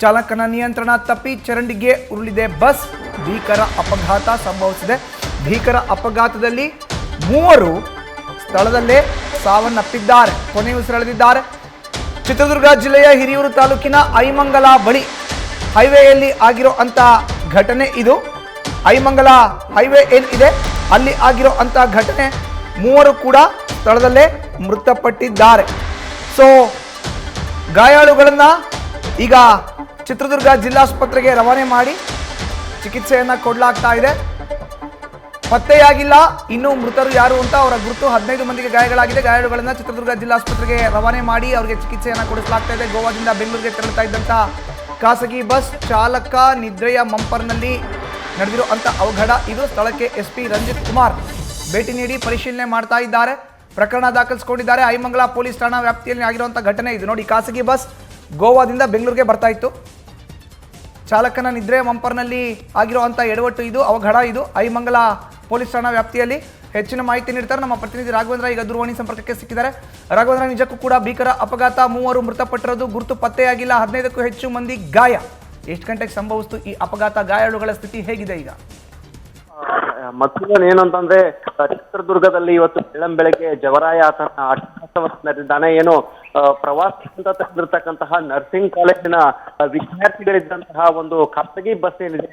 ಚಾಲಕನ ನಿಯಂತ್ರಣ ತಪ್ಪಿ ಚರಂಡಿಗೆ ಉರುಳಿದೆ ಬಸ್. ಭೀಕರ ಅಪಘಾತ ಸಂಭವಿಸಿದೆ. ಭೀಕರ ಅಪಘಾತದಲ್ಲಿ 3 ಸ್ಥಳದಲ್ಲೇ ಸಾವನ್ನಪ್ಪಿದ್ದಾರೆ, ಕೊನೆಯುಸಿರೆಳೆದಿದ್ದಾರೆ. ಚಿತ್ರದುರ್ಗ ಜಿಲ್ಲೆಯ ಹಿರಿಯೂರು ತಾಲೂಕಿನ ಐಮಂಗಲ ಬಳಿ ಹೈವೇಯಲ್ಲಿ ಆಗಿರೋ ಅಂತ ಘಟನೆ ಇದು. ಐಮಂಗಲ ಹೈವೇ ಏನಿದೆ ಅಲ್ಲಿ ಆಗಿರೋ ಅಂತ ಘಟನೆ. 3 ಕೂಡ ಸ್ಥಳದಲ್ಲೇ ಮೃತಪಟ್ಟಿದ್ದಾರೆ. ಸೊ ಗಾಯಾಳುಗಳನ್ನ ಈಗ ಚಿತ್ರದುರ್ಗ ಜಿಲ್ಲಾಸ್ಪತ್ರೆಗೆ ರವಾನೆ ಮಾಡಿ ಚಿಕಿತ್ಸೆಯನ್ನ ಕೊಡಲಾಗ್ತಾ ಇದೆ. ಪತ್ತೆಯಾಗಿಲ್ಲ ಇನ್ನು ಮೃತರು ಯಾರು ಅಂತ. ಅವರ ಗುರುತು 15 ಮಂದಿಗೆ ಗಾಯಗಳಾಗಿದೆ. ಗಾಯಾಳುಗಳನ್ನ ಚಿತ್ರದುರ್ಗ ಜಿಲ್ಲಾಸ್ಪತ್ರೆಗೆ ರವಾನೆ ಮಾಡಿ ಅವರಿಗೆ ಚಿಕಿತ್ಸೆಯನ್ನ ಕೊಡಿಸಲಾಗ್ತಾ ಇದೆ. ಗೋವಾದಿಂದ ಬೆಂಗಳೂರಿಗೆ ತೆರಳುತ್ತಾ ಇದ್ದಂತ ಖಾಸಗಿ ಬಸ್ ಚಾಲಕ ನಿದ್ರೆಯ ಮಂಪರ್ನಲ್ಲಿ ನಡೆದಿರೋ ಅಂತ ಅವಘಡ ಇದು. ಸ್ಥಳಕ್ಕೆ ಎಸ್ಪಿ ರಂಜಿತ್ ಕುಮಾರ್ ಭೇಟಿ ನೀಡಿ ಪರಿಶೀಲನೆ ಮಾಡ್ತಾ ಇದ್ದಾರೆ. ಪ್ರಕರಣ ದಾಖಲಿಸಿಕೊಂಡಿದ್ದಾರೆ. ಐಮಂಗಲ ಪೊಲೀಸ್ ಠಾಣಾ ವ್ಯಾಪ್ತಿಯಲ್ಲಿ ಆಗಿರುವಂಥ ಘಟನೆ ಇದು. ನೋಡಿ, ಖಾಸಗಿ ಬಸ್ ಗೋವಾದಿಂದ ಬೆಂಗಳೂರಿಗೆ ಬರ್ತಾ ಇತ್ತು. ಚಾಲಕನ ನಿದ್ರೆ ಮಂಪರ್ನಲ್ಲಿ ಆಗಿರುವಂಥ ಎಡವಟ್ಟು ಇದು, ಅವಘಡ ಇದು. ಐಮಂಗಲ ಪೊಲೀಸ್ ಠಾಣಾ ವ್ಯಾಪ್ತಿಯಲ್ಲಿ ಹೆಚ್ಚಿನ ಮಾಹಿತಿ ನೀಡ್ತಾರೆ ನಮ್ಮ ಪ್ರತಿನಿಧಿ ರಾಘವೇಂದ್ರ. ಈಗ ದೂರವಾಣಿ ಸಂಪರ್ಕಕ್ಕೆ ಸಿಕ್ಕಿದ್ದಾರೆ. ರಾಘವೇಂದ್ರ, ನಿಜಕ್ಕೂ ಕೂಡ ಭೀಕರ ಅಪಘಾತ, 3 ಮೃತಪಟ್ಟಿರೋದು, ಗುರುತು ಪತ್ತೆಯಾಗಿಲ್ಲ, 15ಕ್ಕೂ ಹೆಚ್ಚು ಮಂದಿ ಗಾಯ. ಎಷ್ಟು ಗಂಟೆಗೆ ಸಂಭವಿಸಿತು ಈ ಅಪಘಾತ? ಗಾಯಾಳುಗಳ ಸ್ಥಿತಿ ಹೇಗಿದೆ ಈಗ? ಮತ್ತೊಂದು ಏನಂತಂದ್ರೆ, ಚಿತ್ರದುರ್ಗದಲ್ಲಿ ಇವತ್ತು ಬೆಳಗ್ಗೆ ಜವರಾಯ ತನ್ನ ಅಟ್ಟಹಾಸವನ್ನು ನಡೆದಿದ್ದಾನೆ. ಏನು ಪ್ರವಾಸದಿಂದ ತೆಗೆದಿರ್ತಕ್ಕಂತಹ ನರ್ಸಿಂಗ್ ಕಾಲೇಜಿನ ವಿದ್ಯಾರ್ಥಿಗಳಿದ್ದಂತಹ ಒಂದು ಖಾಸಗಿ ಬಸ್ ಏನಿದೆ,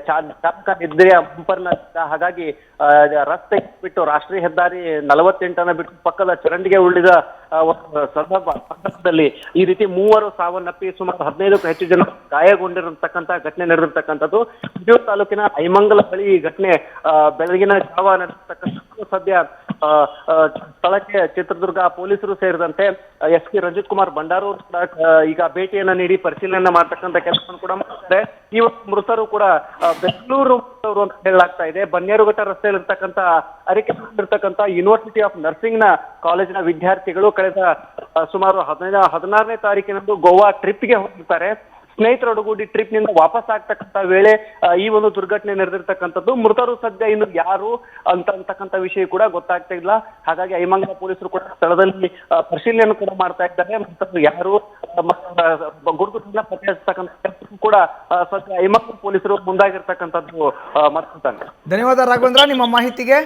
ಚಾಲಕ ನಿದ್ರೆಯ ಬಂಪರ್ನಿಂದ, ಹಾಗಾಗಿ ರಸ್ತೆ ಬಿಟ್ಟು ರಾಷ್ಟ್ರೀಯ ಹೆದ್ದಾರಿ 48 ಬಿಟ್ಟು ಪಕ್ಕದ ಚರಂಡಿಗೆ ಉರುಳಿದ ಸಂದರ್ಭದಲ್ಲಿ ಈ ರೀತಿ 3 ಸಾವನ್ನಪ್ಪಿ ಸುಮಾರು 15ಕ್ಕೂ ಹೆಚ್ಚು ಜನ ಗಾಯಗೊಂಡಿರತಕ್ಕಂಥ ಘಟನೆ ನಡೆದಿರ್ತಕ್ಕಂಥದ್ದು. ಹಿರಿಯೂರು ತಾಲೂಕಿನ ಐಮಂಗಲ ಬಳಿ ಈ ಘಟನೆ ಬೆಳಗಿನ ಜಾವ ನಡೆದಿರ್ತಕ್ಕಂಥದ್ದು. ಸದ್ಯ ಸ್ಥಳಕ್ಕೆ ಚಿತ್ರದುರ್ಗ ಪೊಲೀಸರು ಸೇರಿದಂತೆ ಎಸ್ಪಿ ರಂಜಿತ್ ಕುಮಾರ್ ಬಂಡಾರು ಈಗ ಭೇಟಿಯನ್ನ ನೀಡಿ ಪರಿಶೀಲನೆ ಮಾಡ್ತಕ್ಕಂಥ ಕೆಲಸವನ್ನು ಕೂಡ ಮಾಡ್ತಾರೆ. ಈ ಮೃತರು ಕೂಡ ಬೆಂಗಳೂರು ಅಂತ ಹೇಳಲಾಗ್ತಾ ಇದೆ. ಬನ್ನೇರುಘಟ್ಟ ರಸ್ತೆಯಲ್ಲಿರ್ತಕ್ಕಂಥ ಅರಿಕೆರ್ತಕ್ಕಂಥ ಯೂನಿವರ್ಸಿಟಿ ಆಫ್ ನರ್ಸಿಂಗ್ ನ ಕಾಲೇಜಿನ ವಿದ್ಯಾರ್ಥಿಗಳು ಕಳೆದ ಸುಮಾರು 16ನೇ ತಾರೀಕಿನಂದು ಗೋವಾ ಟ್ರಿಪ್ಗೆ ಹೋಗಿರ್ತಾರೆ. ಸ್ನೇಹಿತರೊಡಗೂಡಿ ಟ್ರಿಪ್ ನಿಂದ ವಾಪಸ್ ಆಗ್ತಕ್ಕಂಥ ವೇಳೆ ಈ ಒಂದು ದುರ್ಘಟನೆ ನಡೆದಿರ್ತಕ್ಕಂಥದ್ದು. ಮೃತರು ಸದ್ಯ ಇನ್ನು ಯಾರು ಅಂತಕ್ಕಂಥ ವಿಷಯ ಕೂಡ ಗೊತ್ತಾಗ್ತಾ ಇಲ್ಲ. ಹಾಗಾಗಿ ಐಮಂಗಲ ಪೊಲೀಸರು ಕೂಡ ಸ್ಥಳದಲ್ಲಿ ಪರಿಶೀಲನೆಯನ್ನು ಕೂಡ ಮಾಡ್ತಾ ಇದ್ದಾರೆ. ಮೃತರು ಯಾರು ಗುರುತನ್ನ ಪತ್ತೆ ಹಚ್ಚತಕ್ಕಂಥ ಕೆಲಸಕ್ಕೂ ಕೂಡ ಸದ್ಯ ಐಮಂಗಲ ಪೊಲೀಸರು ಮುಂದಾಗಿರ್ತಕ್ಕಂಥದ್ದು. ಮತ್ತೆ ಧನ್ಯವಾದ ರಾಘವೇಂದ್ರ ನಿಮ್ಮ ಮಾಹಿತಿಗೆ.